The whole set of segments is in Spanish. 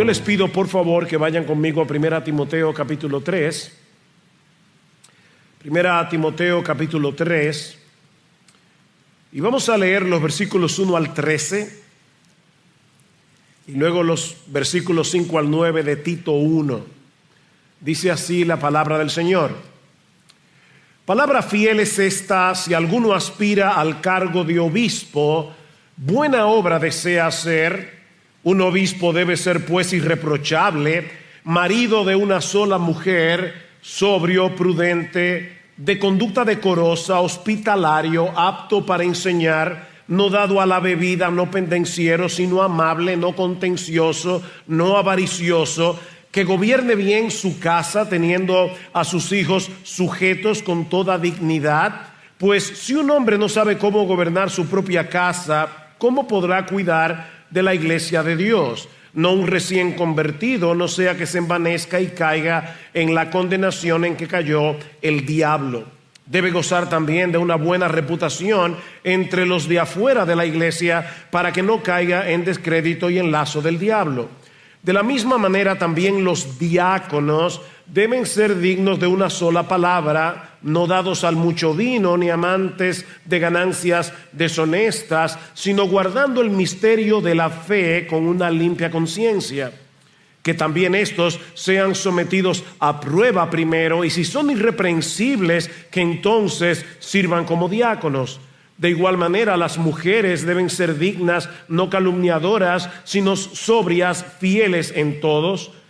Yo les pido por favor que vayan conmigo a 1 Timoteo capítulo 3. 1 Timoteo capítulo 3. Y vamos a leer los versículos 1 al 13 y luego los versículos 5 al 9 de Tito 1. Dice así la palabra del Señor. Palabra fiel es esta: si alguno aspira al cargo de obispo, buena obra desea hacer. Un obispo debe ser pues irreprochable, marido de una sola mujer, sobrio, prudente, de conducta decorosa, hospitalario, apto para enseñar, no dado a la bebida, no pendenciero, sino amable, no contencioso, no avaricioso, que gobierne bien su casa, teniendo a sus hijos sujetos con toda dignidad. Pues si un hombre no sabe cómo gobernar su propia casa, ¿cómo podrá cuidar de la iglesia de Dios? No un recién convertido, no sea que se envanezca y caiga en la condenación en que cayó el diablo. Debe gozar también de una buena reputación entre los de afuera de la iglesia, para que no caiga en descrédito y en lazo del diablo. De la misma manera también los diáconos deben ser dignos de una sola palabra, no dados al mucho vino, ni amantes de ganancias deshonestas, sino guardando el misterio de la fe con una limpia conciencia. Que también estos sean sometidos a prueba primero, y si son irreprensibles, que entonces sirvan como diáconos. De igual manera, las mujeres deben ser dignas, no calumniadoras, sino sobrias, fieles en todo,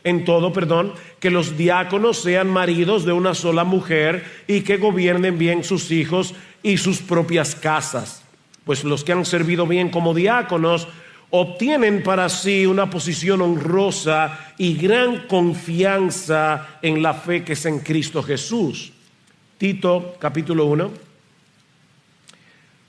que los diáconos sean maridos de una sola mujer y que gobiernen bien sus hijos y sus propias casas. Pues los que han servido bien como diáconos obtienen para sí una posición honrosa y gran confianza en la fe que es en Cristo Jesús. Tito capítulo 1.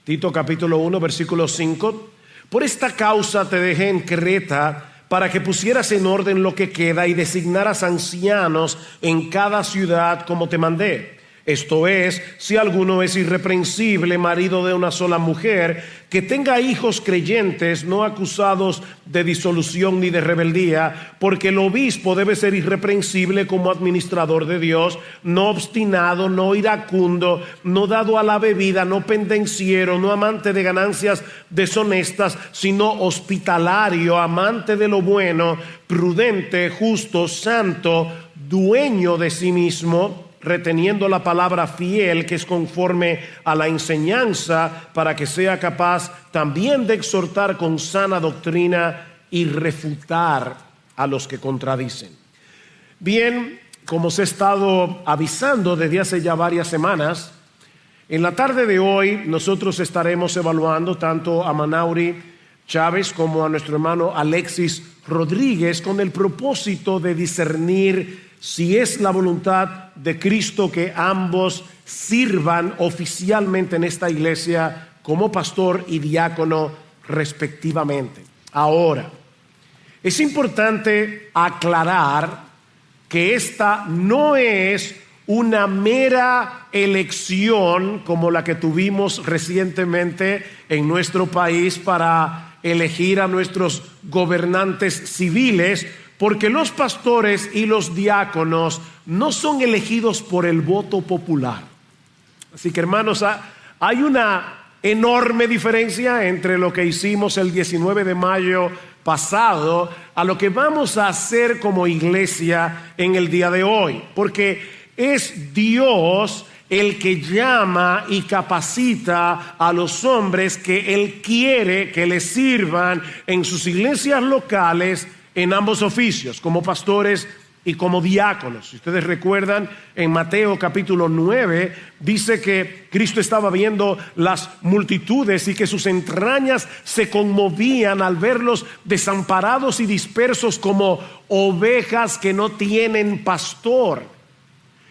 Tito capítulo 1, versículo 5. Por esta causa te dejé en Creta, para que pusieras en orden lo que queda y designaras ancianos en cada ciudad como te mandé. Esto es, si alguno es irreprensible, marido de una sola mujer, que tenga hijos creyentes, no acusados de disolución ni de rebeldía, porque el obispo debe ser irreprensible como administrador de Dios, no obstinado, no iracundo, no dado a la bebida, no pendenciero, no amante de ganancias deshonestas, sino hospitalario, amante de lo bueno, prudente, justo, santo, dueño de sí mismo, reteniendo la palabra fiel, que es conforme a la enseñanza, para que sea capaz también de exhortar con sana doctrina y refutar a los que contradicen. Bien, como se ha estado avisando desde hace ya varias semanas, en la tarde de hoy nosotros estaremos evaluando tanto a Manauri Chávez como a nuestro hermano Alexis Rodríguez, con el propósito de discernir si es la voluntad de Cristo que ambos sirvan oficialmente en esta iglesia como pastor y diácono respectivamente. Ahora, es importante aclarar que esta no es una mera elección como la que tuvimos recientemente en nuestro país para elegir a nuestros gobernantes civiles, porque los pastores y los diáconos no son elegidos por el voto popular. Así que, hermanos, hay una enorme diferencia entre lo que hicimos el 19 de mayo pasado a lo que vamos a hacer como iglesia en el día de hoy. Porque es Dios el que llama y capacita a los hombres que Él quiere que le sirvan en sus iglesias locales, en ambos oficios, como pastores y como diáconos. Si ustedes recuerdan, en Mateo capítulo 9 dice que Cristo estaba viendo las multitudes y que sus entrañas se conmovían al verlos desamparados y dispersos como ovejas que no tienen pastor.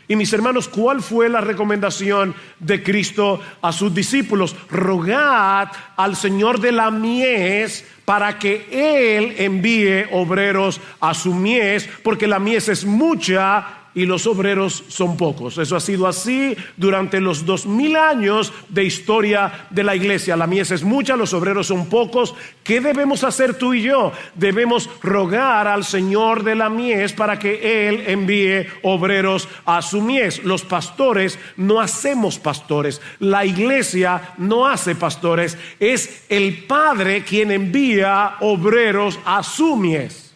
Y mis hermanos, ¿cuál fue la recomendación de Cristo a sus discípulos? Rogad al Señor de la mies para que Él envíe obreros a su mies, porque la mies es mucha y los obreros son pocos. Eso ha sido así durante los 2000 años de historia de la iglesia. La mies es mucha, los obreros son pocos. ¿Qué debemos hacer tú y yo? Debemos rogar al Señor de la mies para que Él envíe obreros a su mies. Los pastores no hacemos pastores. La iglesia no hace pastores. Es el Padre quien envía obreros a su mies.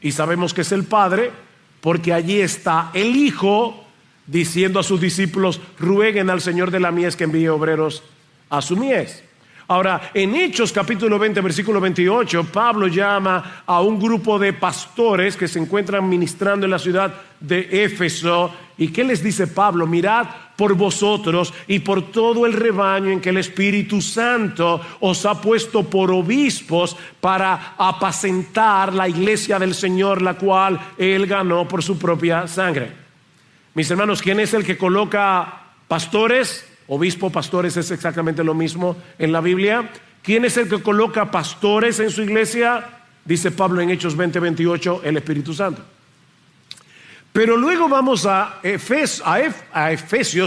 Y sabemos que es el Padre porque allí está el Hijo diciendo a sus discípulos: rueguen al Señor de la mies que envíe obreros a su mies. Ahora, en Hechos capítulo 20, versículo 28, Pablo llama a un grupo de pastores que se encuentran ministrando en la ciudad de Éfeso. ¿Y qué les dice Pablo? Mirad por vosotros y por todo el rebaño en que el Espíritu Santo os ha puesto por obispos para apacentar la iglesia del Señor, la cual Él ganó por su propia sangre. Mis hermanos, ¿quién es el que coloca pastores? Obispo, pastores es exactamente lo mismo en la Biblia. ¿Quién es el que coloca pastores en su iglesia? Dice Pablo en Hechos 20:28, el Espíritu Santo. Pero luego vamos a Efesios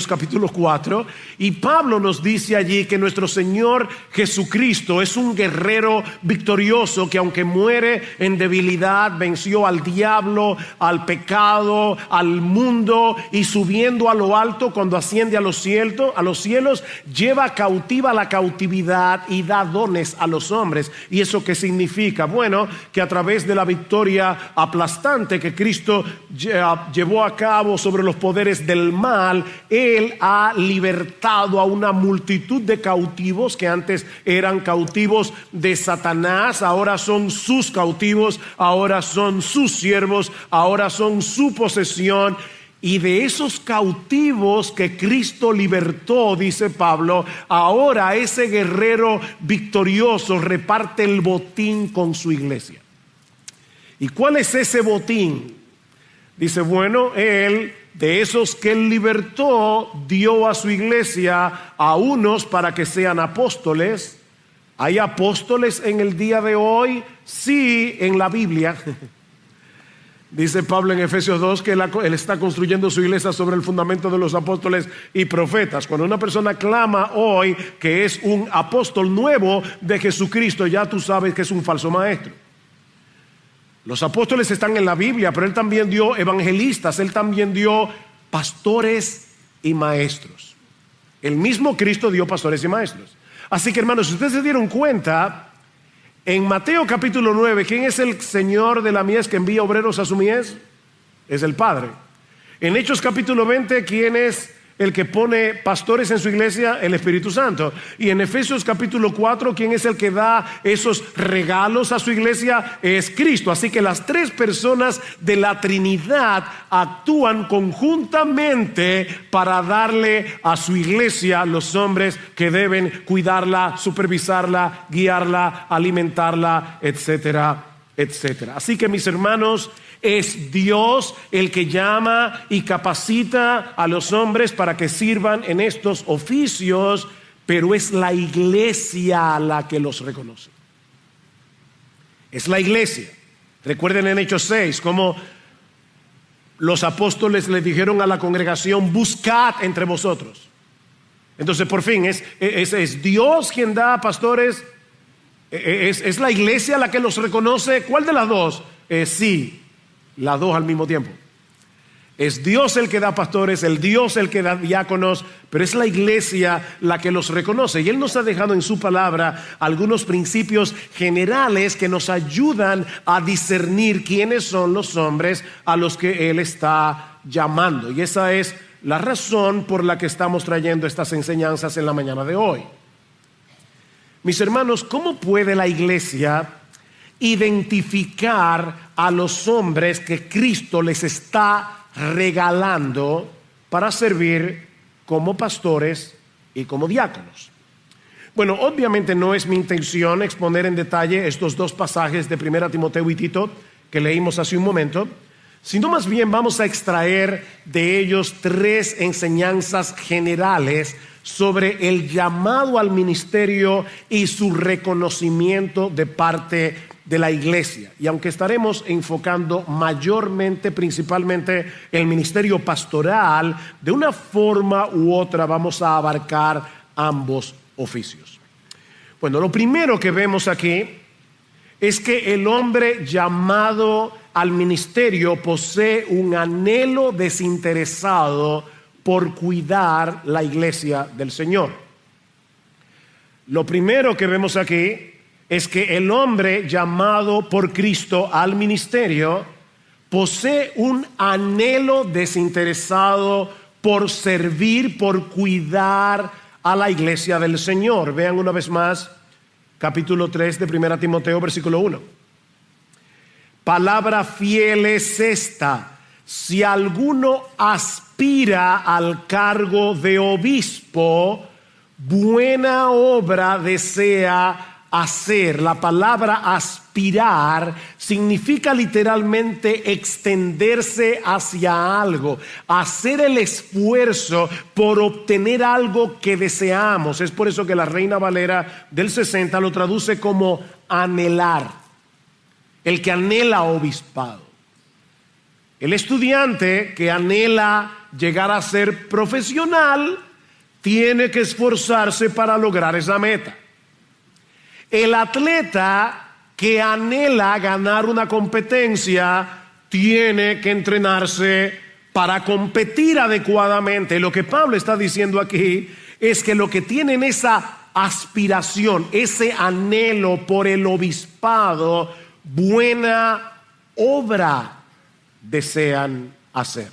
capítulo 4 y Pablo nos dice allí que nuestro Señor Jesucristo es un guerrero victorioso que aunque muere en debilidad, venció al diablo, al pecado, al mundo, y subiendo a lo alto cuando asciende a los cielos, lleva cautiva la cautividad y da dones a los hombres. ¿Y eso qué significa? Bueno, que a través de la victoria aplastante que Cristo llevó a cabo sobre los poderes del mal, Él ha libertado a una multitud de cautivos que antes eran cautivos de Satanás. Ahora son sus cautivos, ahora son sus siervos, ahora son su posesión. Y de esos cautivos que Cristo libertó, dice Pablo, ahora ese guerrero victorioso reparte el botín con su iglesia. ¿Y cuál es ese botín? Dice, bueno, Él, de esos que Él libertó, dio a su iglesia a unos para que sean apóstoles. ¿Hay apóstoles en el día de hoy? Sí, en la Biblia. Dice Pablo en Efesios 2 que Él está construyendo su iglesia sobre el fundamento de los apóstoles y profetas. Cuando una persona clama hoy que es un apóstol nuevo de Jesucristo, ya tú sabes que es un falso maestro. Los apóstoles están en la Biblia, pero Él también dio evangelistas, Él también dio pastores y maestros. El mismo Cristo dio pastores y maestros. Así que, hermanos, si ustedes se dieron cuenta, en Mateo capítulo 9, ¿quién es el Señor de la mies que envía obreros a su mies? Es el Padre. En Hechos capítulo 20, ¿quién es el que pone pastores en su iglesia? El Espíritu Santo. Y en Efesios capítulo 4, ¿quién es el que da esos regalos a su iglesia? Es Cristo. Así que las tres personas de la Trinidad actúan conjuntamente para darle a su iglesia los hombres que deben cuidarla, supervisarla, guiarla, alimentarla, etcétera, etcétera. Así que, mis hermanos, es Dios el que llama y capacita a los hombres para que sirvan en estos oficios, pero es la iglesia la que los reconoce. Es la iglesia. Recuerden en Hechos 6 cómo los apóstoles le dijeron a la congregación: buscad entre vosotros. Entonces, por fin, es Dios quien da pastores. ¿Es la iglesia la que los reconoce? ¿Cuál de las dos? Sí. Las dos al mismo tiempo. Es Dios el que da pastores, el Dios el que da diáconos, pero es la iglesia la que los reconoce. Y Él nos ha dejado en su palabra algunos principios generales que nos ayudan a discernir quiénes son los hombres a los que Él está llamando. Y esa es la razón por la que estamos trayendo estas enseñanzas en la mañana de hoy. Mis hermanos, ¿cómo puede la iglesia identificar a los hombres que Cristo les está regalando para servir como pastores y como diáconos? Bueno, obviamente no es mi intención exponer en detalle estos dos pasajes de 1 Timoteo y Tito que leímos hace un momento, sino más bien vamos a extraer de ellos tres enseñanzas generales sobre el llamado al ministerio y su reconocimiento de parte de la iglesia. Y aunque estaremos enfocando mayormente, principalmente el ministerio pastoral, de una forma u otra vamos a abarcar ambos oficios. Bueno, lo primero que vemos aquí es que el hombre llamado al ministerio posee un anhelo desinteresado por cuidar la iglesia del Señor. Lo primero que vemos aquí es que el hombre llamado por Cristo al ministerio posee un anhelo desinteresado por servir, por cuidar a la iglesia del Señor. Vean una vez más capítulo 3 de 1 Timoteo, versículo 1. Palabra fiel es esta: si alguno aspira al cargo de obispo, buena obra desea hacer. La palabra aspirar significa literalmente extenderse hacia algo, hacer el esfuerzo por obtener algo que deseamos. Es por eso que la Reina Valera del 60 lo traduce como anhelar, el que anhela obispado. El estudiante que anhela llegar a ser profesional tiene que esforzarse para lograr esa meta. El atleta que anhela ganar una competencia tiene que entrenarse para competir adecuadamente. Lo que Pablo está diciendo aquí es que los que tienen esa aspiración, ese anhelo por el obispado, buena obra desean hacer.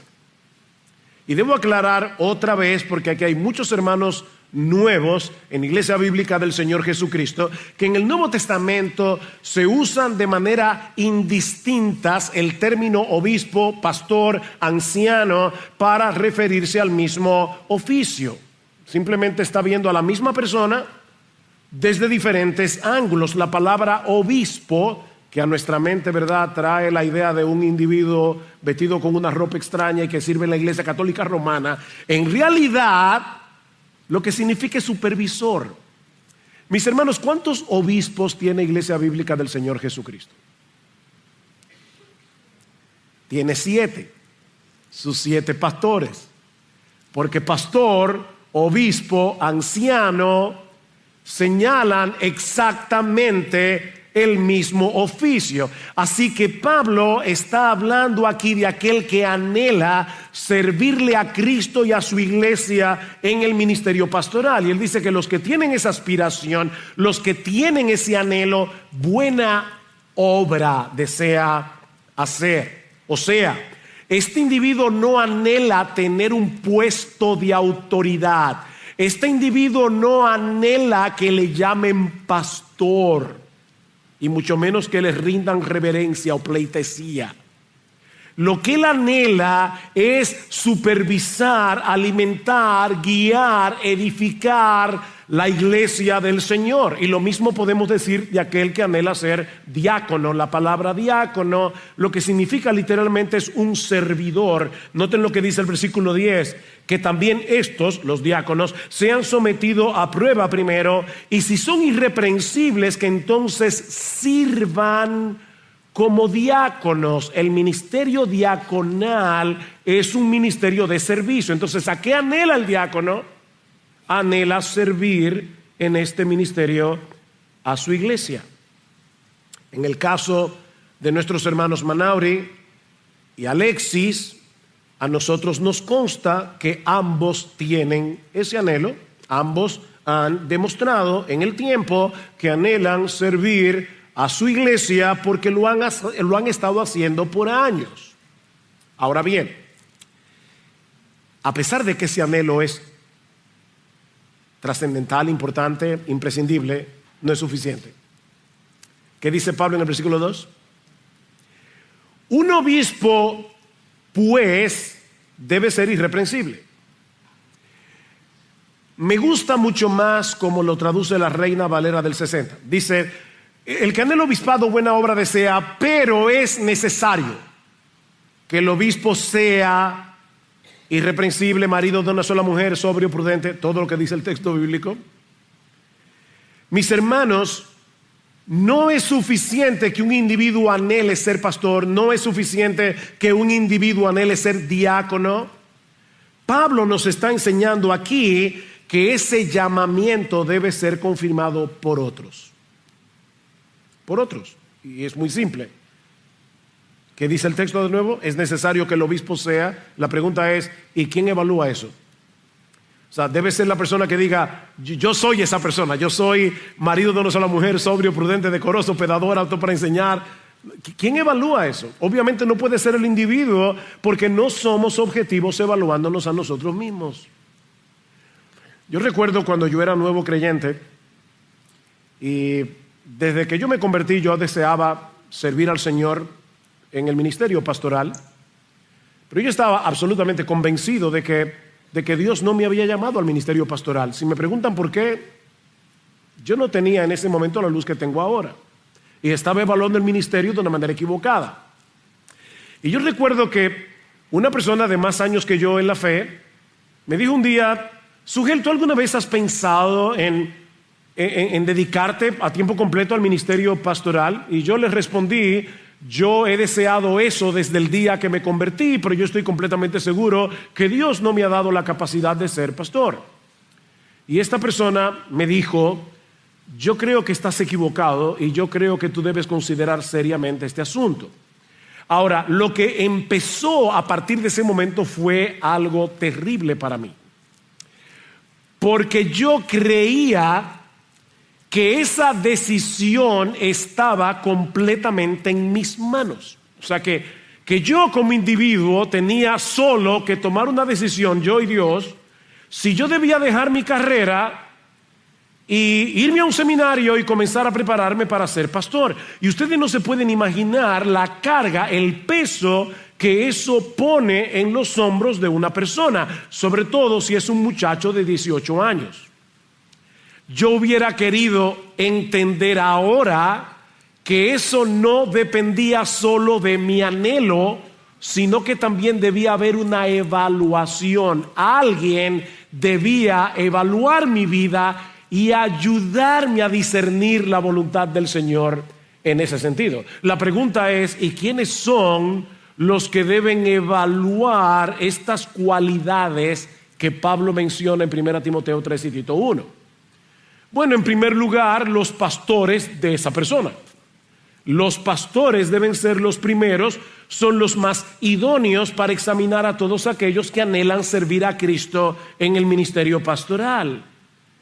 Y debo aclarar otra vez, porque aquí hay muchos hermanos nuevos en Iglesia Bíblica del Señor Jesucristo, que en el Nuevo Testamento se usan de manera indistintas el término obispo, pastor, anciano para referirse al mismo oficio. Simplemente está viendo a la misma persona desde diferentes ángulos. La palabra obispo, que a nuestra mente, ¿verdad?, trae la idea de un individuo vestido con una ropa extraña y que sirve en la Iglesia Católica Romana, en realidad lo que significa es supervisor. Mis hermanos, ¿cuántos obispos tiene Iglesia Bíblica del Señor Jesucristo? Tiene 7, sus 7 pastores, porque pastor, obispo, anciano señalan exactamente el mismo oficio. Así que Pablo está hablando aquí de aquel que anhela servirle a Cristo y a su iglesia en el ministerio pastoral. Y él dice que los que tienen esa aspiración, los que tienen ese anhelo, buena obra desea hacer. O sea, este individuo no anhela tener un puesto de autoridad. Este individuo no anhela que le llamen pastor, y mucho menos que les rindan reverencia o pleitesía. Lo que él anhela es supervisar, alimentar, guiar, edificar la iglesia del Señor. Y lo mismo podemos decir de aquel que anhela ser diácono. La palabra diácono lo que significa literalmente es un servidor. Noten lo que dice el versículo 10, que también estos, los diáconos, sean sometidos a prueba primero, y si son irreprensibles, que entonces sirvan como diáconos. El ministerio diaconal es un ministerio de servicio. Entonces, ¿a qué anhela el diácono? Anhela servir en este ministerio a su iglesia. En el caso de nuestros hermanos Manauri y Alexis, a nosotros nos consta que ambos tienen ese anhelo. Ambos han demostrado en el tiempo que anhelan servir a su iglesia porque lo han estado haciendo por años. Ahora bien, a pesar de que ese anhelo es trascendental, importante, imprescindible, no es suficiente. ¿Qué dice Pablo en el versículo 2? Un obispo, pues, debe ser irreprensible. Me gusta mucho más como lo traduce la Reina Valera del 60. Dice: el que anhela obispado buena obra desea, pero es necesario que el obispo sea irreprensible, marido de una sola mujer, sobrio, prudente, todo lo que dice el texto bíblico. Mis hermanos, No es suficiente que un individuo anhele ser pastor, no es suficiente que un individuo anhele ser diácono. Pablo nos está enseñando aquí que ese llamamiento debe ser confirmado por otros. Por otros. Y es muy simple. ¿Qué dice el texto de nuevo? Es necesario que el obispo sea. La pregunta es, ¿y quién evalúa eso? O sea, debe ser la persona que diga, yo soy esa persona, yo soy marido de una sola mujer, sobrio, prudente, decoroso, pedador, apto para enseñar. ¿Quién evalúa eso? Obviamente no puede ser el individuo, porque no somos objetivos evaluándonos a nosotros mismos. Yo recuerdo cuando yo era nuevo creyente, y desde que yo me convertí, yo deseaba servir al Señor en el ministerio pastoral, pero yo estaba absolutamente convencido de que Dios no me había llamado al ministerio pastoral. Si me preguntan por qué, yo no tenía en ese momento la luz que tengo ahora, y estaba evaluando el ministerio de una manera equivocada. Y yo recuerdo que una persona de más años que yo en la fe me dijo un día, Sugel, ¿tú alguna vez has pensado en dedicarte a tiempo completo al ministerio pastoral? Y yo le respondí, yo he deseado eso desde el día que me convertí, pero yo estoy completamente seguro que Dios no me ha dado la capacidad de ser pastor. Y esta persona me dijo, yo creo que estás equivocado y yo creo que tú debes considerar seriamente este asunto. Ahora, lo que empezó a partir de ese momento fue algo terrible para mí. Porque yo creía que esa decisión estaba completamente en mis manos. O sea que yo como individuo tenía solo que tomar una decisión, yo y Dios, si yo debía dejar mi carrera y irme a un seminario y comenzar a prepararme para ser pastor. Y ustedes no se pueden imaginar la carga, el peso que eso pone en los hombros de una persona, sobre todo si es un muchacho de 18 años. Yo hubiera querido entender ahora que eso no dependía solo de mi anhelo, sino que también debía haber una evaluación. Alguien debía evaluar mi vida y ayudarme a discernir la voluntad del Señor en ese sentido. La pregunta es, ¿y quiénes son los que deben evaluar estas cualidades que Pablo menciona en 1 Timoteo 3 y Tito 1? Bueno, en primer lugar, los pastores de esa persona. Los pastores deben ser los primeros, son los más idóneos para examinar a todos aquellos que anhelan servir a Cristo en el ministerio pastoral.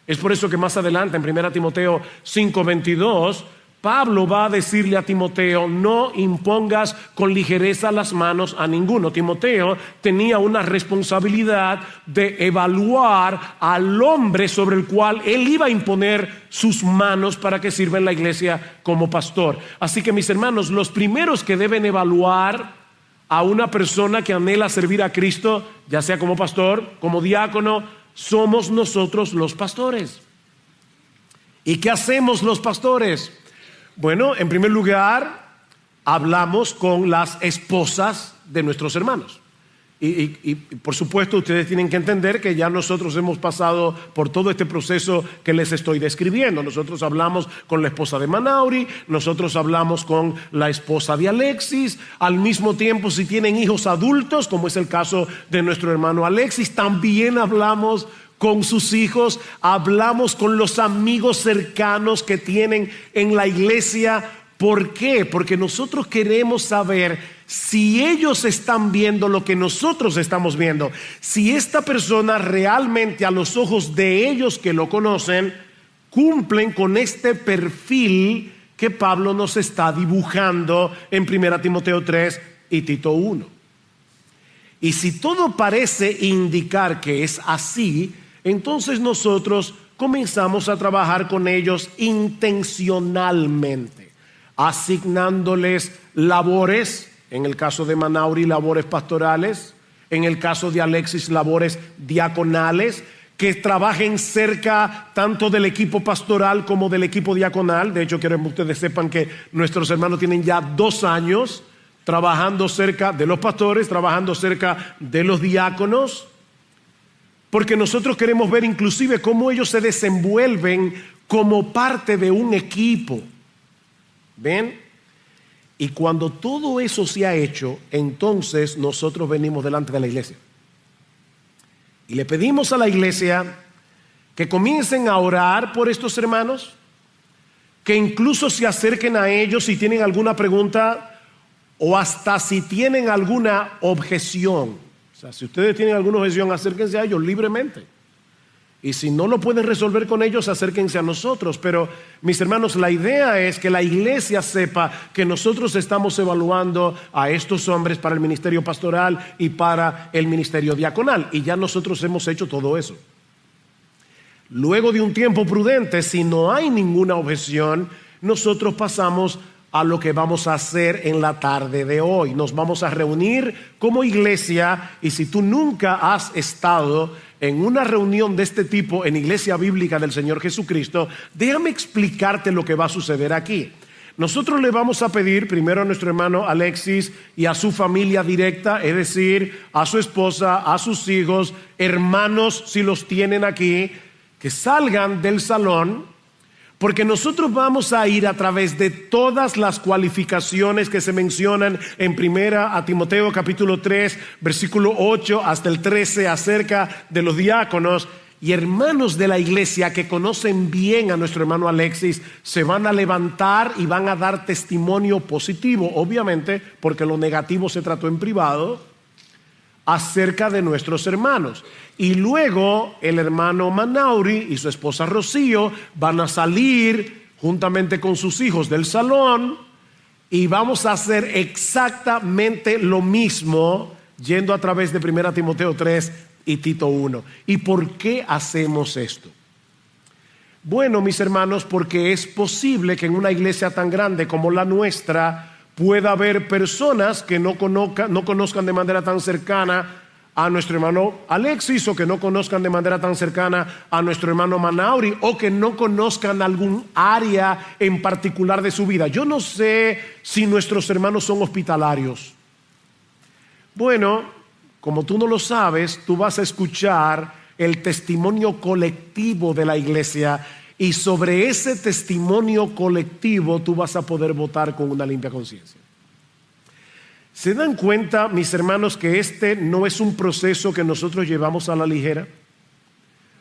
Es por eso que más adelante, en 1 Timoteo 5:22, Pablo va a decirle a Timoteo, no impongas con ligereza las manos a ninguno. Timoteo tenía una responsabilidad de evaluar al hombre sobre el cual él iba a imponer sus manos para que sirva en la iglesia como pastor. Así que, mis hermanos, los primeros que deben evaluar a una persona que anhela servir a Cristo, ya sea como pastor, como diácono, somos nosotros los pastores. ¿Y qué hacemos los pastores? Bueno, en primer lugar, hablamos con las esposas de nuestros hermanos. Y por supuesto, ustedes tienen que entender que ya nosotros hemos pasado por todo este proceso que les estoy describiendo. Nosotros hablamos con la esposa de Manauri, nosotros hablamos con la esposa de Alexis. Al mismo tiempo, si tienen hijos adultos, como es el caso de nuestro hermano Alexis, también hablamos con sus hijos, hablamos con los amigos cercanos que tienen en la iglesia. ¿Por qué? Porque nosotros queremos saber si ellos están viendo lo que nosotros estamos viendo, si esta persona realmente a los ojos de ellos que lo conocen cumplen con este perfil que Pablo nos está dibujando en 1 Timoteo 3 y Tito 1. Y si todo parece indicar que es así, entonces nosotros comenzamos a trabajar con ellos intencionalmente, asignándoles labores, en el caso de Manauri, labores pastorales, en el caso de Alexis, labores diaconales, que trabajen cerca tanto del equipo pastoral como del equipo diaconal. De hecho, quiero que ustedes sepan que nuestros hermanos tienen ya 2 años trabajando cerca de los pastores, trabajando cerca de los diáconos, porque nosotros queremos ver inclusive cómo ellos se desenvuelven como parte de un equipo. ¿Ven? Y cuando todo eso se ha hecho, entonces nosotros venimos delante de la iglesia. Y le pedimos a la iglesia que comiencen a orar por estos hermanos, que incluso se acerquen a ellos si tienen alguna pregunta o hasta si tienen alguna objeción. O sea, si ustedes tienen alguna objeción, acérquense a ellos libremente. Y si no lo pueden resolver con ellos, acérquense a nosotros. Pero, mis hermanos, la idea es que la iglesia sepa que nosotros estamos evaluando a estos hombres para el ministerio pastoral y para el ministerio diaconal. Y ya nosotros hemos hecho todo eso. Luego de un tiempo prudente, si no hay ninguna objeción, nosotros pasamos a lo que vamos a hacer en la tarde de hoy. Nos vamos a reunir como iglesia, y si tú nunca has estado en una reunión de este tipo en Iglesia Bíblica del Señor Jesucristo, déjame explicarte lo que va a suceder aquí. Nosotros le vamos a pedir primero a nuestro hermano Alexis y a su familia directa, es decir, a su esposa, a sus hijos, hermanos si los tienen aquí, que salgan del salón, porque nosotros vamos a ir a través de todas las cualificaciones que se mencionan en 1 Timoteo capítulo 3, versículo 8 hasta el 13 acerca de los diáconos. Y hermanos de la iglesia que conocen bien a nuestro hermano Alexis se van a levantar y van a dar testimonio positivo, obviamente porque lo negativo se trató en privado, acerca de nuestros hermanos. Y luego el hermano Manauri y su esposa Rocío van a salir juntamente con sus hijos del salón, y vamos a hacer exactamente lo mismo yendo a través de 1 Timoteo 3 y Tito 1. ¿Y por qué hacemos esto? Bueno, mis hermanos, porque es posible que en una iglesia tan grande como la nuestra pueda haber personas que no conozcan de manera tan cercana a nuestro hermano Alexis, o que no conozcan de manera tan cercana a nuestro hermano Manauri, o que no conozcan algún área en particular de su vida. Yo no sé si nuestros hermanos son hospitalarios. Bueno, como tú no lo sabes, tú vas a escuchar el testimonio colectivo de la iglesia, y sobre ese testimonio colectivo tú vas a poder votar con una limpia conciencia. ¿Se dan cuenta, mis hermanos, que este no es un proceso que nosotros llevamos a la ligera?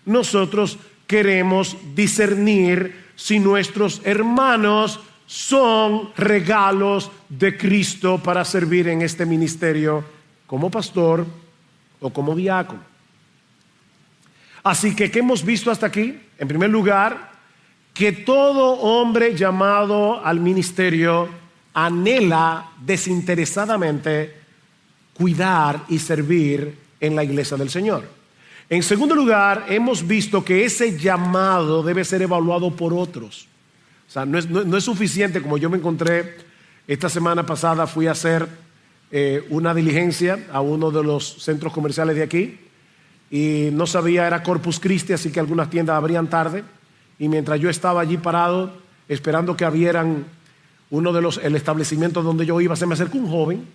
Nosotros queremos discernir si nuestros hermanos son regalos de Cristo para servir en este ministerio como pastor o como diácono. Así que, ¿qué hemos visto hasta aquí? En primer lugar, que todo hombre llamado al ministerio anhela desinteresadamente cuidar y servir en la iglesia del Señor. En segundo lugar, hemos visto que ese llamado debe ser evaluado por otros. O sea, no es suficiente. Como yo me encontré esta semana pasada, fui a hacer una diligencia a uno de los centros comerciales de aquí, y no sabía, era Corpus Christi, así que algunas tiendas abrían tarde, y mientras yo estaba allí parado esperando que abrieran el establecimiento donde yo iba, se me acercó un joven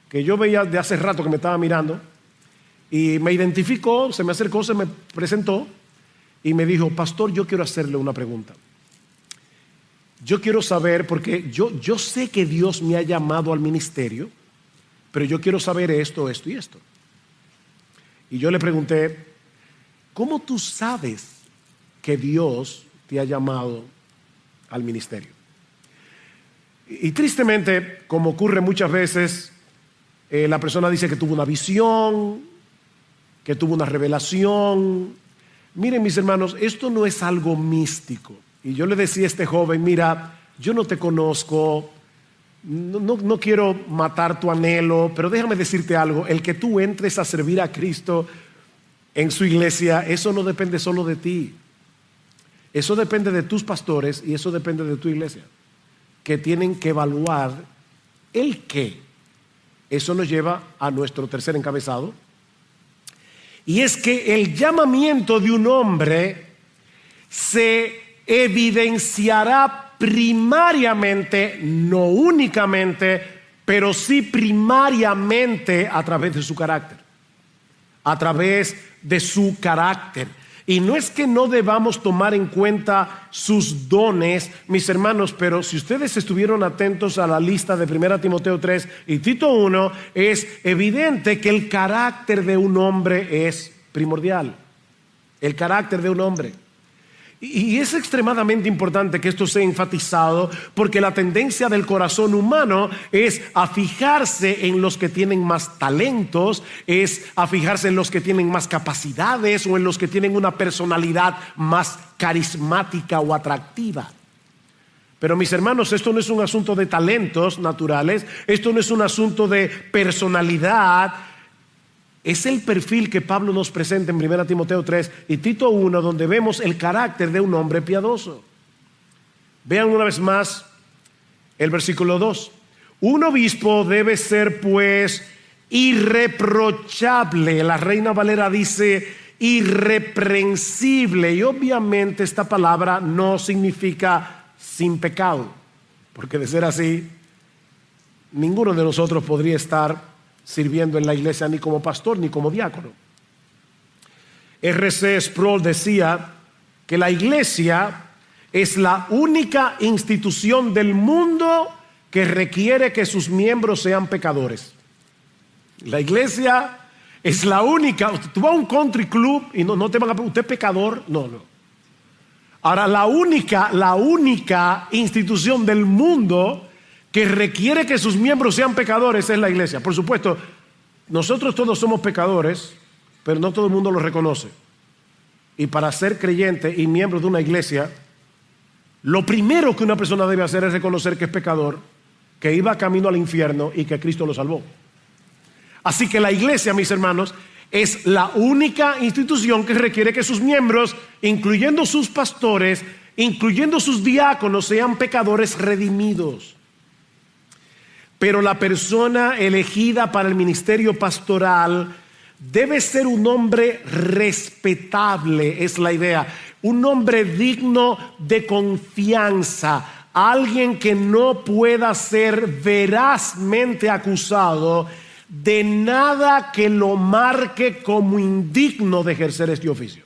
que yo veía de hace rato que me estaba mirando, y me identificó, se me acercó, se me presentó y me dijo: pastor, yo quiero hacerle una pregunta. Yo quiero saber, porque yo sé que Dios me ha llamado al ministerio, pero yo quiero saber esto, esto y esto. Y yo le pregunté: ¿cómo tú sabes que Dios te ha llamado al ministerio? Y tristemente, como ocurre muchas veces, la persona dice que tuvo una visión, que tuvo una revelación. Miren, mis hermanos, esto no es algo místico. Y yo le decía a este joven: mira, yo no te conozco, no quiero matar tu anhelo, pero déjame decirte algo: el que tú entres a servir a Cristo en su iglesia, eso no depende solo de ti. Eso depende de tus pastores y eso depende de tu iglesia, que tienen que evaluar el qué. Eso nos lleva a nuestro tercer encabezado, y es que el llamamiento de un hombre se evidenciará primariamente, no únicamente, pero sí primariamente a través de su carácter. A través de su carácter. Y no es que no debamos tomar en cuenta sus dones, mis hermanos, pero si ustedes estuvieron atentos a la lista de 1 Timoteo 3 y Tito 1, es evidente que el carácter de un hombre es primordial. El carácter de un hombre. Y es extremadamente importante que esto sea enfatizado, porque la tendencia del corazón humano es a fijarse en los que tienen más talentos, es a fijarse en los que tienen más capacidades o en los que tienen una personalidad más carismática o atractiva. Pero mis hermanos, esto no es un asunto de talentos naturales, esto no es un asunto de personalidad. Es el perfil que Pablo nos presenta en 1 Timoteo 3 y Tito 1, donde vemos el carácter de un hombre piadoso. Vean una vez más el versículo 2. Un obispo debe ser pues irreprochable. La Reina Valera dice irreprensible, y obviamente esta palabra no significa sin pecado, porque de ser así, ninguno de nosotros podría estar sirviendo en la iglesia ni como pastor ni como diácono. R.C. Sproul decía que la iglesia es la única institución del mundo que requiere que sus miembros sean pecadores. La iglesia es la única. Tú vas a un country club y no te van a preguntar, ¿usted es pecador? No. Ahora, la única institución del mundo que requiere que sus miembros sean pecadores es la iglesia. Por supuesto, nosotros todos somos pecadores, pero no todo el mundo lo reconoce. Y para ser creyente y miembro de una iglesia, lo primero que una persona debe hacer es reconocer que es pecador, que iba camino al infierno y que Cristo lo salvó. Así que la iglesia, mis hermanos, es la única institución que requiere que sus miembros, incluyendo sus pastores, incluyendo sus diáconos, sean pecadores redimidos. Pero la persona elegida para el ministerio pastoral debe ser un hombre respetable, es la idea. Un hombre digno de confianza. Alguien que no pueda ser verazmente acusado de nada que lo marque como indigno de ejercer este oficio.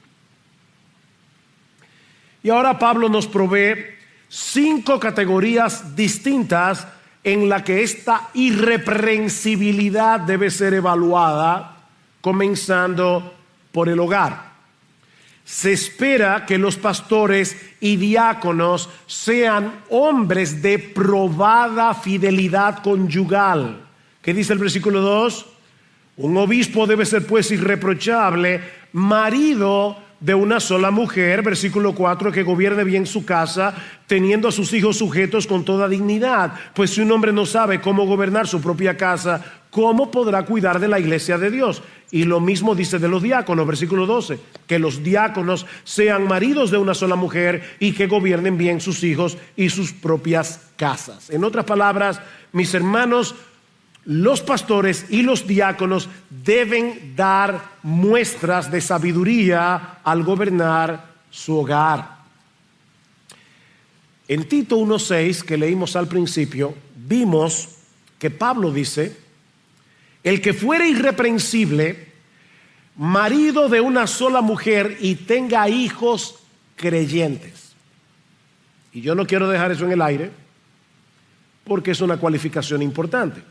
Y ahora Pablo nos provee 5 categorías distintas en la que esta irreprensibilidad debe ser evaluada, comenzando por el hogar. Se espera que los pastores y diáconos sean hombres de probada fidelidad conyugal. ¿Qué dice el versículo 2? Un obispo debe ser pues irreprochable, marido de una sola mujer, versículo 4, que gobierne bien su casa, teniendo a sus hijos sujetos con toda dignidad. Pues si un hombre no sabe cómo gobernar su propia casa, ¿cómo podrá cuidar de la iglesia de Dios? Y lo mismo dice de los diáconos, versículo 12, que los diáconos sean maridos de una sola mujer y que gobiernen bien sus hijos y sus propias casas. En otras palabras, mis hermanos, los pastores y los diáconos deben dar muestras de sabiduría al gobernar su hogar. En Tito 1:6, que leímos al principio, vimos que Pablo dice: el que fuere irreprensible, marido de una sola mujer y tenga hijos creyentes. Y yo no quiero dejar eso en el aire porque es una cualificación importante.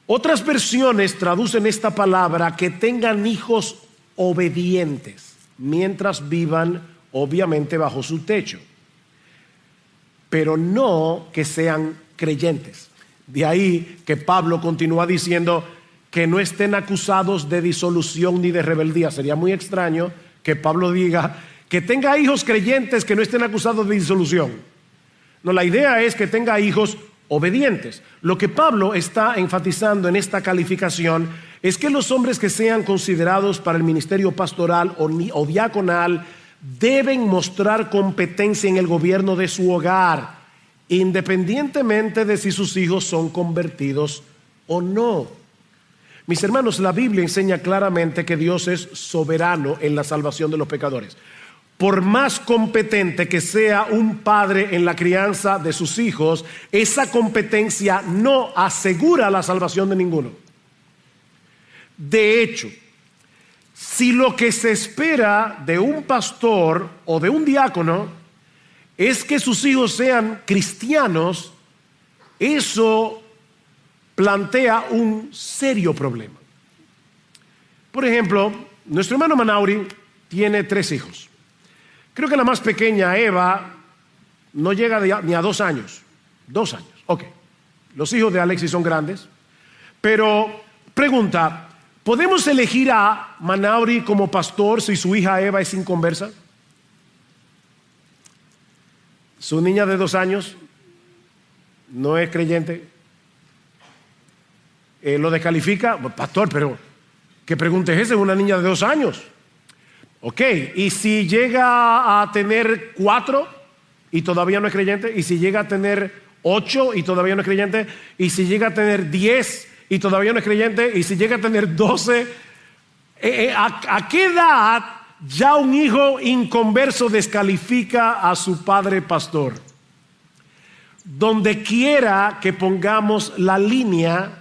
Otras versiones traducen esta palabra que tengan hijos obedientes mientras vivan obviamente bajo su techo, pero no que sean creyentes. De ahí que Pablo continúa diciendo que no estén acusados de disolución ni de rebeldía. Sería muy extraño que Pablo diga que tenga hijos creyentes que no estén acusados de disolución. No, la idea es que tenga hijos obedientes. Lo que Pablo está enfatizando en esta calificación es que los hombres que sean considerados para el ministerio pastoral o diaconal deben mostrar competencia en el gobierno de su hogar, independientemente de si sus hijos son convertidos o no. Mis hermanos, la Biblia enseña claramente que Dios es soberano en la salvación de los pecadores. Por más competente que sea un padre en la crianza de sus hijos, esa competencia no asegura la salvación de ninguno. De hecho, Si lo que se espera de un pastor o de un diácono es que sus hijos sean cristianos, eso plantea un serio problema. Por ejemplo, nuestro hermano Manauri tiene 3 hijos. Creo que la más pequeña, Eva, no llega ni a 2 años. 2 años, ok. Los hijos de Alexis son grandes. Pero, pregunta, ¿podemos elegir a Manauri como pastor si su hija Eva es inconversa? Su niña de 2 años no es creyente. ¿Lo descalifica? Pastor, pero ¿qué pregunta es esa? Es una niña de 2 años. Ok, ¿y si llega a tener 4 y todavía no es creyente? ¿Y si llega a tener 8 y todavía no es creyente? ¿Y si llega a tener 10 y todavía no es creyente? ¿Y si llega a tener 12? ¿A qué edad ya un hijo inconverso descalifica a su padre pastor? Donde quiera que pongamos la línea,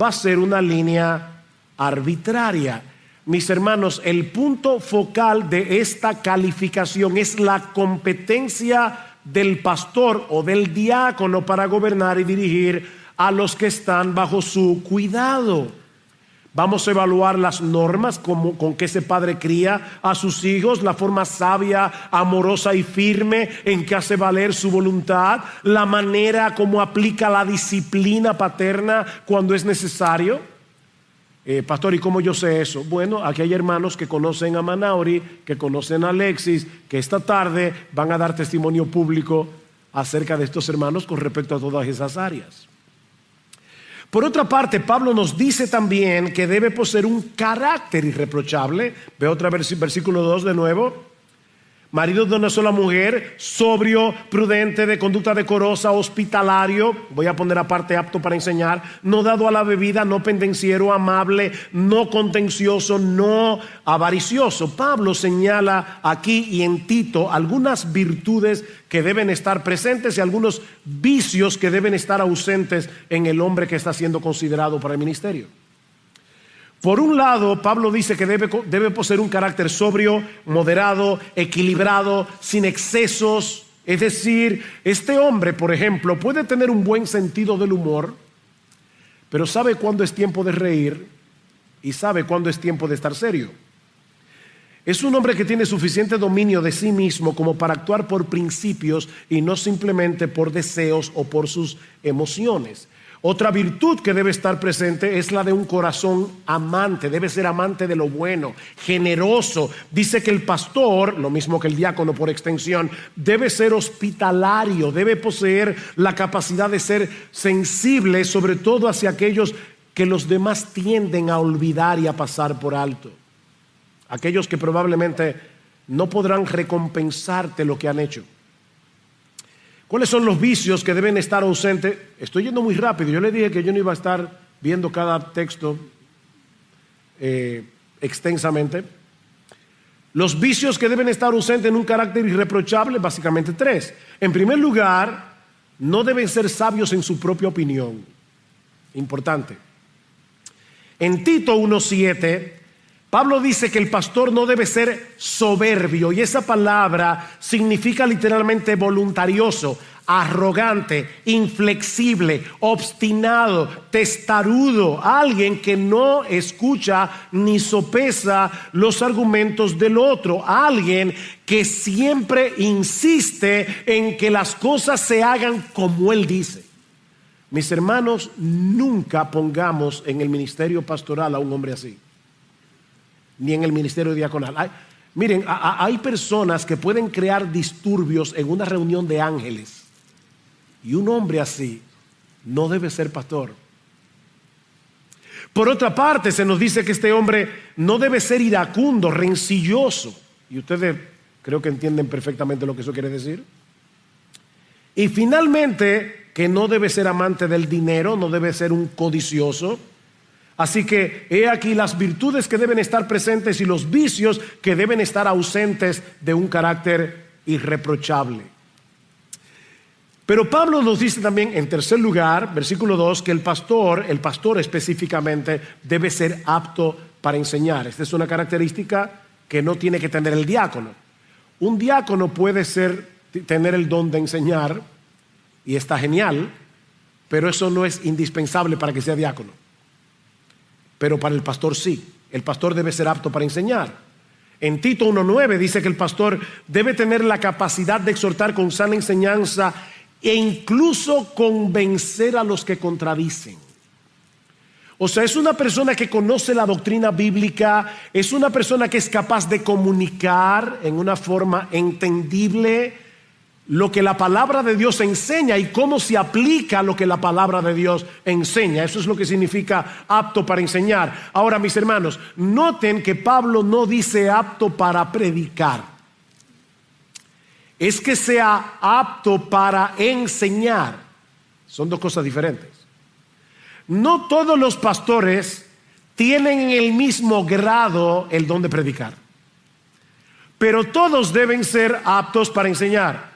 va a ser una línea arbitraria. Mis hermanos, el punto focal de esta calificación es la competencia del pastor o del diácono para gobernar y dirigir a los que están bajo su cuidado. Vamos a evaluar las normas con que ese padre cría a sus hijos, la forma sabia, amorosa y firme en que hace valer su voluntad, la manera como aplica la disciplina paterna cuando es necesario. Pastor, ¿y cómo yo sé eso? Bueno, aquí hay hermanos que conocen a Manauri, que conocen a Alexis, que esta tarde van a dar testimonio público acerca de estos hermanos con respecto a todas esas áreas. Por otra parte, Pablo nos dice también que debe poseer un carácter irreprochable. Ve otra versículo 2 de nuevo. Marido de una sola mujer, sobrio, prudente, de conducta decorosa, hospitalario, voy a poner aparte apto para enseñar, no dado a la bebida, no pendenciero, amable, no contencioso, no avaricioso. Pablo señala aquí y en Tito algunas virtudes que deben estar presentes y algunos vicios que deben estar ausentes en el hombre que está siendo considerado para el ministerio. Por un lado, Pablo dice que debe poseer un carácter sobrio, moderado, equilibrado, sin excesos. Es decir, este hombre, por ejemplo, puede tener un buen sentido del humor, pero sabe cuándo es tiempo de reír y sabe cuándo es tiempo de estar serio. Es un hombre que tiene suficiente dominio de sí mismo como para actuar por principios y no simplemente por deseos o por sus emociones. Otra virtud que debe estar presente es la de un corazón amante. Debe ser amante de lo bueno, generoso. Dice que el pastor, lo mismo que el diácono por extensión, debe ser hospitalario, debe poseer la capacidad de ser sensible, sobre todo hacia aquellos que los demás tienden a olvidar y a pasar por alto. Aquellos que probablemente no podrán recompensarte lo que han hecho. ¿Cuáles son los vicios que deben estar ausentes? Estoy yendo muy rápido. Yo le dije que yo no iba a estar viendo cada texto extensamente. Los vicios que deben estar ausentes en un carácter irreprochable, básicamente 3. En primer lugar, no deben ser sabios en su propia opinión. Importante. En Tito 1:7, Pablo dice que el pastor no debe ser soberbio, y esa palabra significa literalmente voluntarioso, arrogante, inflexible, obstinado, testarudo, alguien que no escucha ni sopesa los argumentos del otro, alguien que siempre insiste en que las cosas se hagan como él dice. Mis hermanos, nunca pongamos en el ministerio pastoral a un hombre así, ni en el ministerio diaconal. Miren, hay personas que pueden crear disturbios en una reunión de ángeles, y un hombre así no debe ser pastor. Por otra parte, se nos dice que este hombre no debe ser iracundo, rencilloso, y ustedes creo que entienden perfectamente lo que eso quiere decir. Y finalmente, que no debe ser amante del dinero, no debe ser un codicioso. Así que he aquí las virtudes que deben estar presentes y los vicios que deben estar ausentes de un carácter irreprochable. Pero Pablo nos dice también, en tercer lugar, versículo 2, que el pastor específicamente debe ser apto para enseñar. Esta es una característica que no tiene que tener el diácono. Un diácono puede tener el don de enseñar y está genial, pero eso no es indispensable para que sea diácono. Pero para el pastor sí. El pastor debe ser apto para enseñar. En Tito 1:9 dice que el pastor debe tener la capacidad de exhortar con sana enseñanza e incluso convencer a los que contradicen. O sea, es una persona que conoce la doctrina bíblica, es una persona que es capaz de comunicar en una forma entendible lo que la palabra de Dios enseña y cómo se aplica lo que la palabra de Dios enseña. Eso es lo que significa apto para enseñar. Ahora, mis hermanos, noten que Pablo no dice apto para predicar. Es que sea apto para enseñar. Son dos cosas diferentes. No todos los pastores tienen en el mismo grado el don de predicar, pero todos deben ser aptos para enseñar.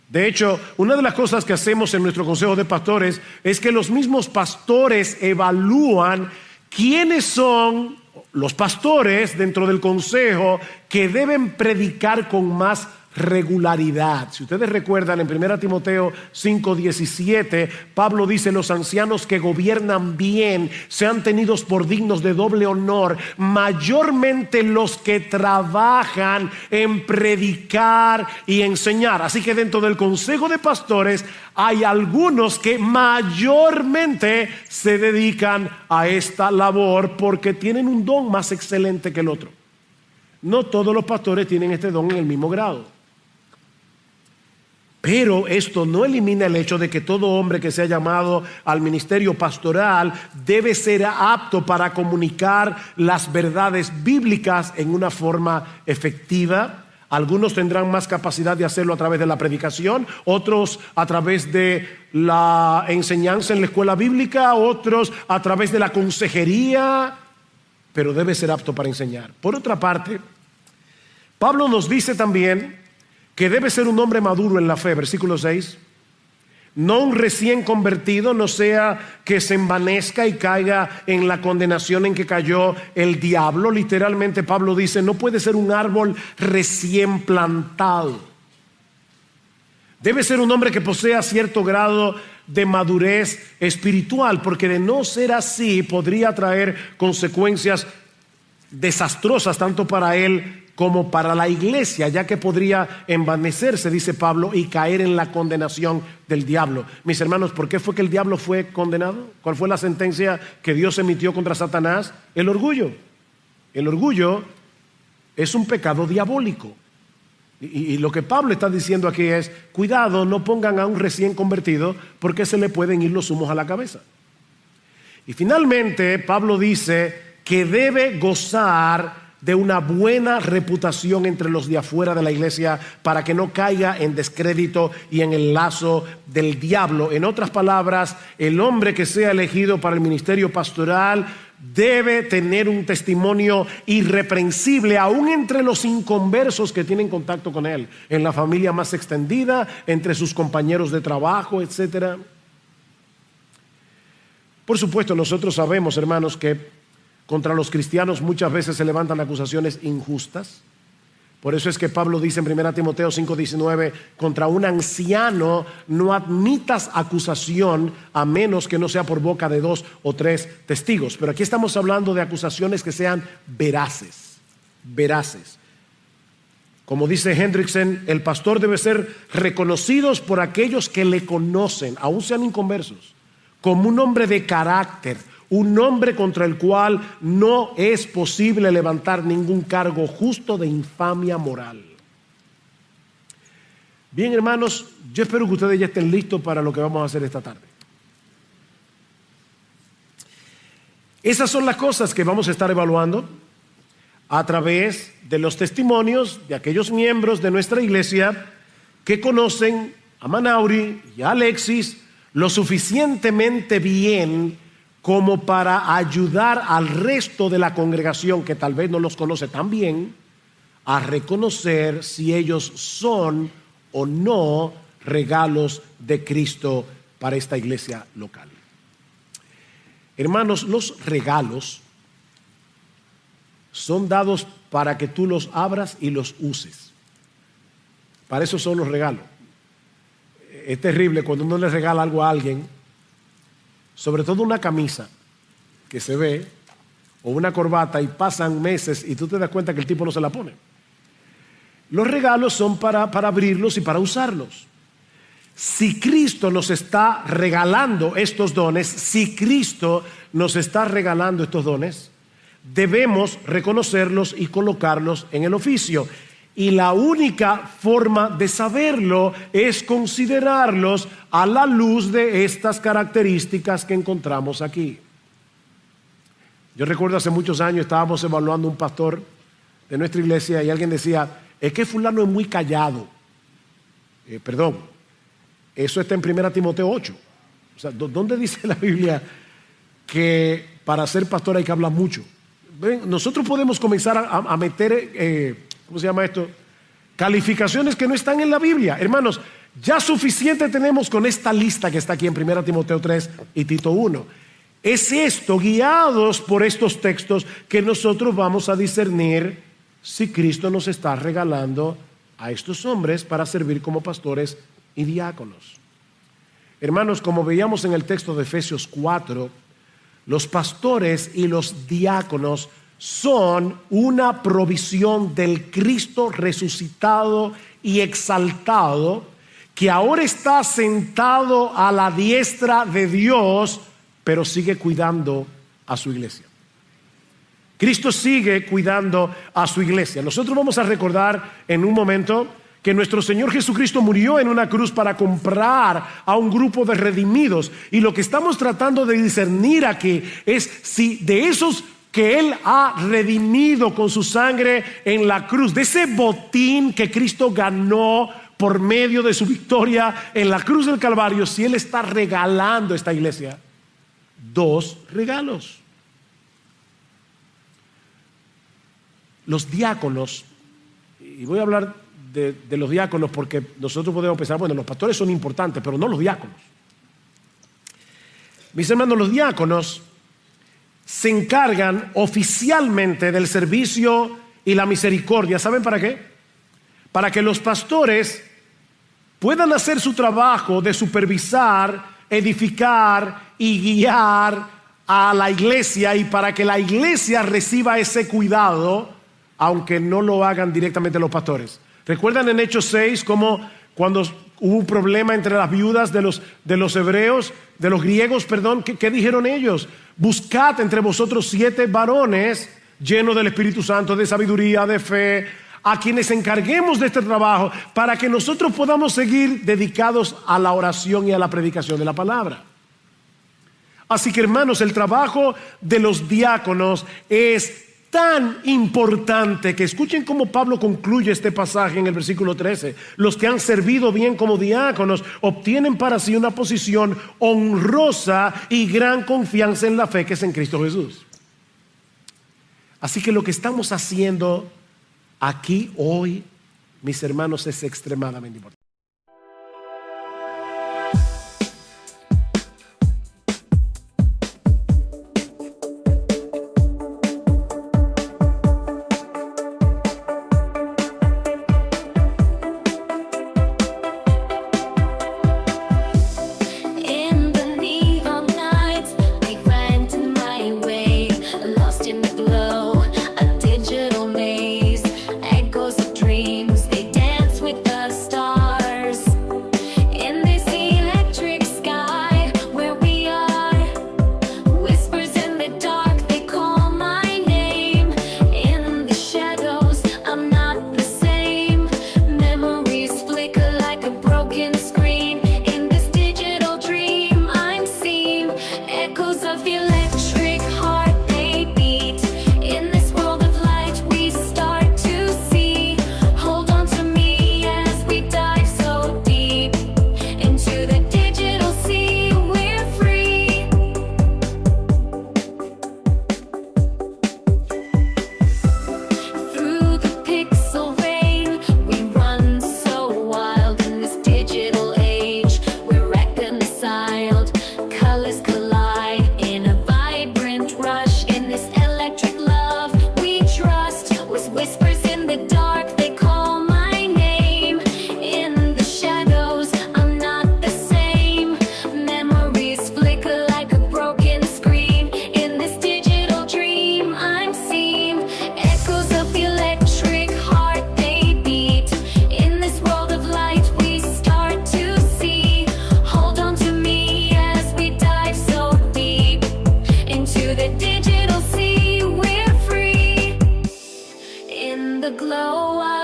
De hecho, una de las cosas que hacemos en nuestro consejo de pastores es que los mismos pastores evalúan quiénes son los pastores dentro del consejo que deben predicar con más regularidad. Si ustedes recuerdan, en 1 Timoteo 5:17, Pablo dice: los ancianos que gobiernan bien sean tenidos por dignos de doble honor, mayormente los que trabajan en predicar y enseñar. Así que dentro del consejo de pastores hay algunos que mayormente se dedican a esta labor porque tienen un don más excelente que el otro. No todos los pastores tienen este don en el mismo grado. Pero esto no elimina el hecho de que todo hombre que sea llamado al ministerio pastoral debe ser apto para comunicar las verdades bíblicas en una forma efectiva. Algunos tendrán más capacidad de hacerlo a través de la predicación, otros a través de la enseñanza en la escuela bíblica, otros a través de la consejería, pero debe ser apto para enseñar. Por otra parte, Pablo nos dice también que debe ser un hombre maduro en la fe, versículo 6. No un recién convertido, no sea que se envanezca y caiga en la condenación en que cayó el diablo. Literalmente Pablo dice, no puede ser un árbol recién plantado. Debe ser un hombre que posea cierto grado de madurez espiritual, porque de no ser así podría traer consecuencias desastrosas tanto para él como para la iglesia, ya que podría envanecerse, dice Pablo, y caer en la condenación del diablo. Mis hermanos, ¿por qué fue que el diablo fue condenado? ¿Cuál fue la sentencia que Dios emitió contra Satanás? El orgullo. El orgullo es un pecado diabólico. Y lo que Pablo está diciendo aquí es, cuidado, no pongan a un recién convertido porque se le pueden ir los humos a la cabeza. Y finalmente Pablo dice que debe gozar de una buena reputación entre los de afuera de la iglesia para que no caiga en descrédito y en el lazo del diablo. En otras palabras, el hombre que sea elegido para el ministerio pastoral debe tener un testimonio irreprensible aún entre los inconversos que tienen contacto con él, en la familia más extendida, entre sus compañeros de trabajo, etc. Por supuesto, nosotros sabemos, hermanos, que contra los cristianos muchas veces se levantan acusaciones injustas. Por eso es que Pablo dice en 1 Timoteo 5:19, contra un anciano no admitas acusación a menos que no sea por boca de 2 o 3 testigos. Pero aquí estamos hablando de acusaciones que sean veraces, veraces. Como dice Hendrickson, el pastor debe ser reconocido por aquellos que le conocen, aun sean inconversos, como un hombre de carácter, un hombre contra el cual no es posible levantar ningún cargo justo de infamia moral. Bien, hermanos, yo espero que ustedes ya estén listos para lo que vamos a hacer esta tarde. Esas son las cosas que vamos a estar evaluando a través de los testimonios de aquellos miembros de nuestra iglesia que conocen a Manauri y a Alexis lo suficientemente bien como para ayudar al resto de la congregación que tal vez no los conoce tan bien a reconocer si ellos son o no regalos de Cristo para esta iglesia local. Hermanos, los regalos son dados para que tú los abras y los uses. Para eso son los regalos. Es terrible cuando uno le regala algo a alguien, sobre todo una camisa que se ve, o una corbata, y pasan meses y tú te das cuenta que el tipo no se la pone. Los regalos son para abrirlos y para usarlos. Si Cristo nos está regalando estos dones, debemos reconocerlos y colocarlos en el oficio. Y la única forma de saberlo es considerarlos a la luz de estas características que encontramos aquí. Yo recuerdo hace muchos años estábamos evaluando un pastor de nuestra iglesia y alguien decía, es que fulano es muy callado. Eso está en 1 Timoteo 8. O sea, ¿dónde dice la Biblia que para ser pastor hay que hablar mucho? Ven, nosotros podemos comenzar a meter, ¿cómo se llama esto? Calificaciones que no están en la Biblia. Hermanos, ya suficiente tenemos con esta lista que está aquí en 1 Timoteo 3 y Tito 1. Es esto, guiados por estos textos, que nosotros vamos a discernir si Cristo nos está regalando a estos hombres para servir como pastores y diáconos. Hermanos, como veíamos en el texto de Efesios 4, los pastores y los diáconos son una provisión del Cristo resucitado y exaltado, que ahora está sentado a la diestra de Dios, pero sigue cuidando a su iglesia. Cristo sigue cuidando a su iglesia. Nosotros vamos a recordar en un momento que nuestro Señor Jesucristo murió en una cruz para comprar a un grupo de redimidos. Y lo que estamos tratando de discernir aquí es si de esos que Él ha redimido con su sangre en la cruz, de ese botín que Cristo ganó por medio de su victoria en la cruz del Calvario, si Él está regalando a esta iglesia 2 regalos. Los diáconos, y voy a hablar de los diáconos porque nosotros podemos pensar, bueno, los pastores son importantes, pero no los diáconos. Mis hermanos, los diáconos se encargan oficialmente del servicio y la misericordia. ¿Saben para qué? Para que los pastores puedan hacer su trabajo de supervisar, edificar y guiar a la iglesia, y para que la iglesia reciba ese cuidado, aunque no lo hagan directamente los pastores. ¿Recuerdan en Hechos 6 cómo cuando hubo un problema entre las viudas de los hebreos, de los griegos, perdón, ¿qué dijeron ellos? Buscad entre vosotros 7 varones llenos del Espíritu Santo, de sabiduría, de fe, a quienes encarguemos de este trabajo, para que nosotros podamos seguir dedicados a la oración y a la predicación de la palabra. Así que, hermanos, el trabajo de los diáconos es tan importante que escuchen cómo Pablo concluye este pasaje en el versículo 13. Los que han servido bien como diáconos obtienen para sí una posición honrosa y gran confianza en la fe que es en Cristo Jesús. Así que lo que estamos haciendo aquí hoy, mis hermanos, es extremadamente importante. Echoes of dreams, they dance with the stars.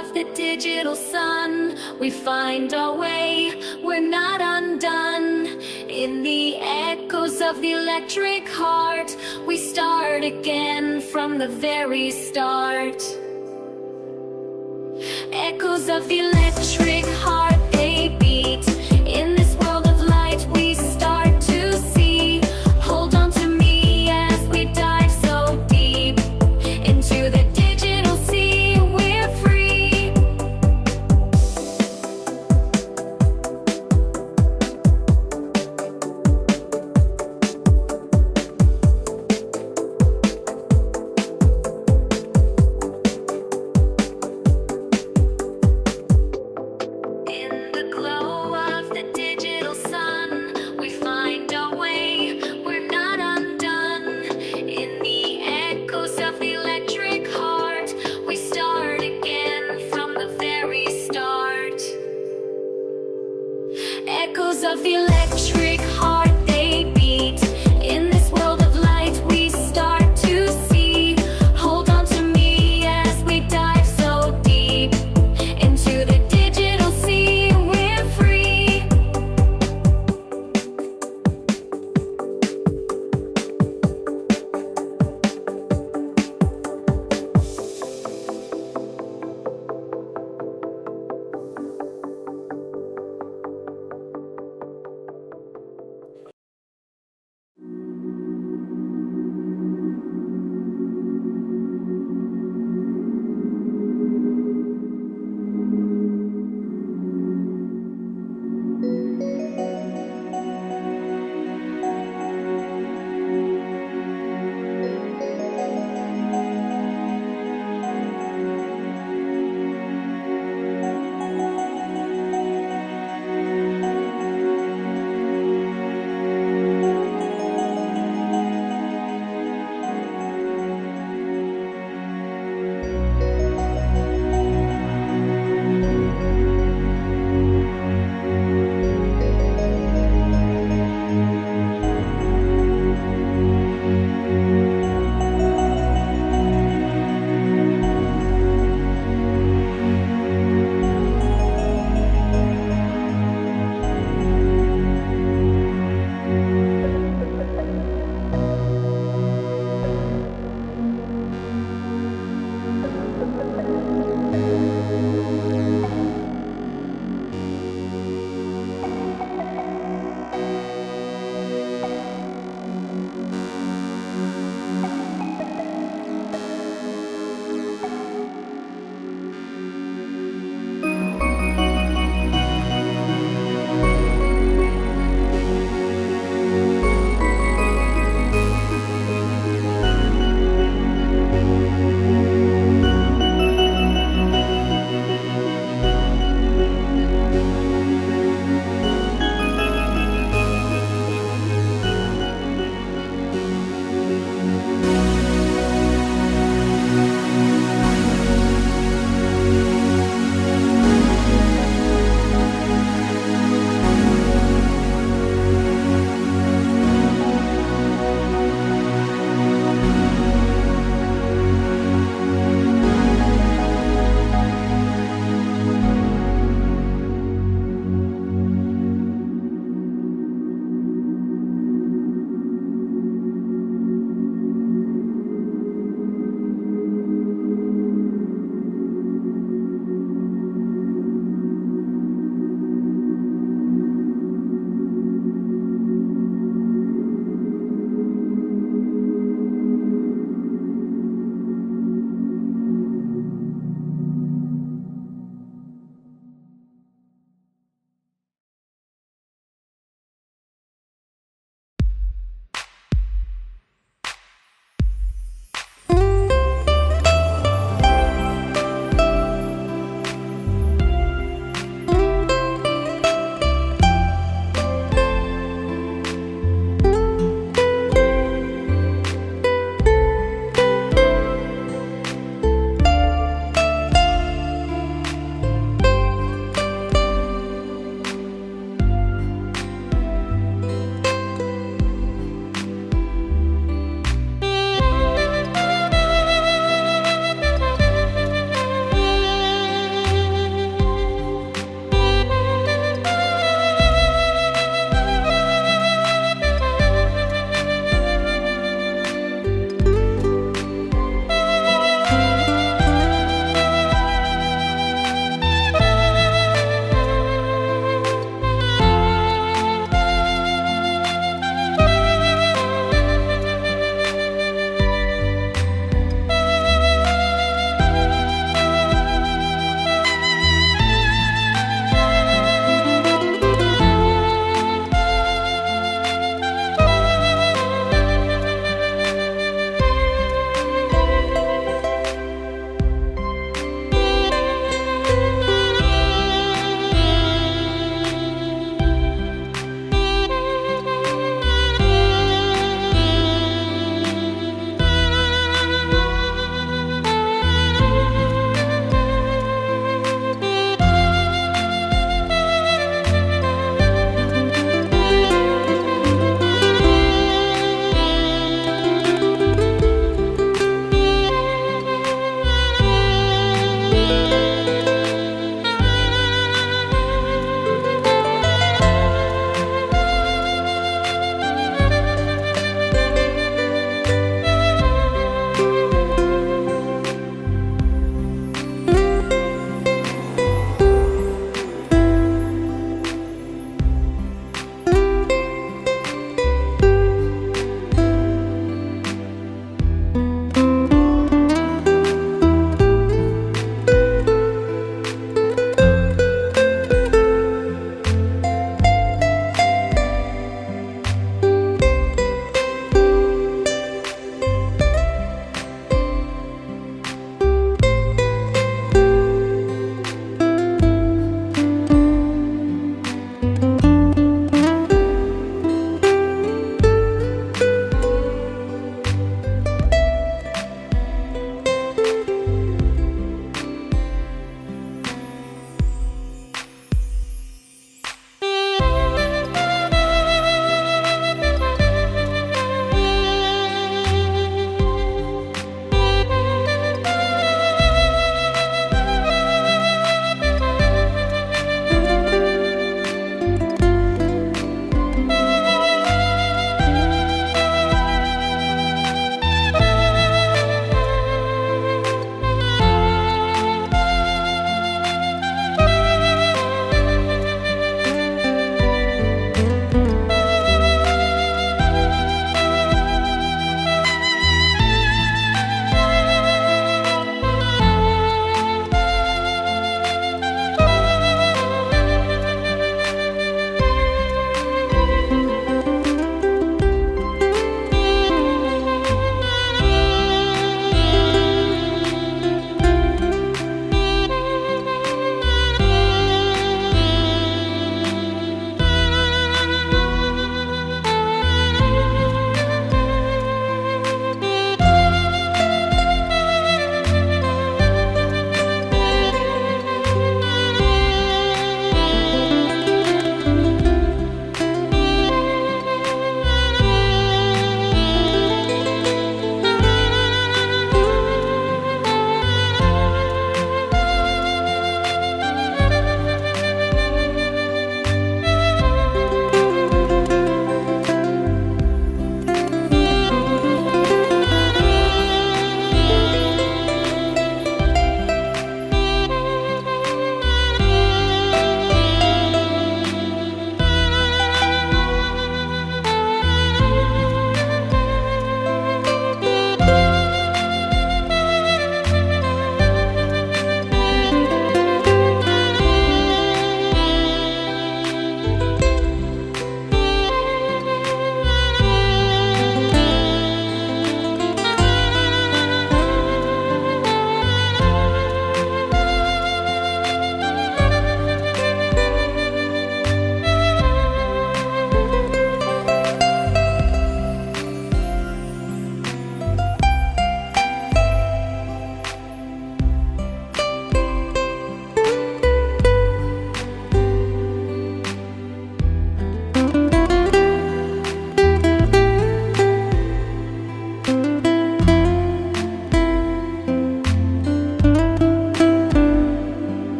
of the digital sun, we find our way, we're not undone. In the echoes of the electric heart, we start again from the very start. Echoes of the electric heart.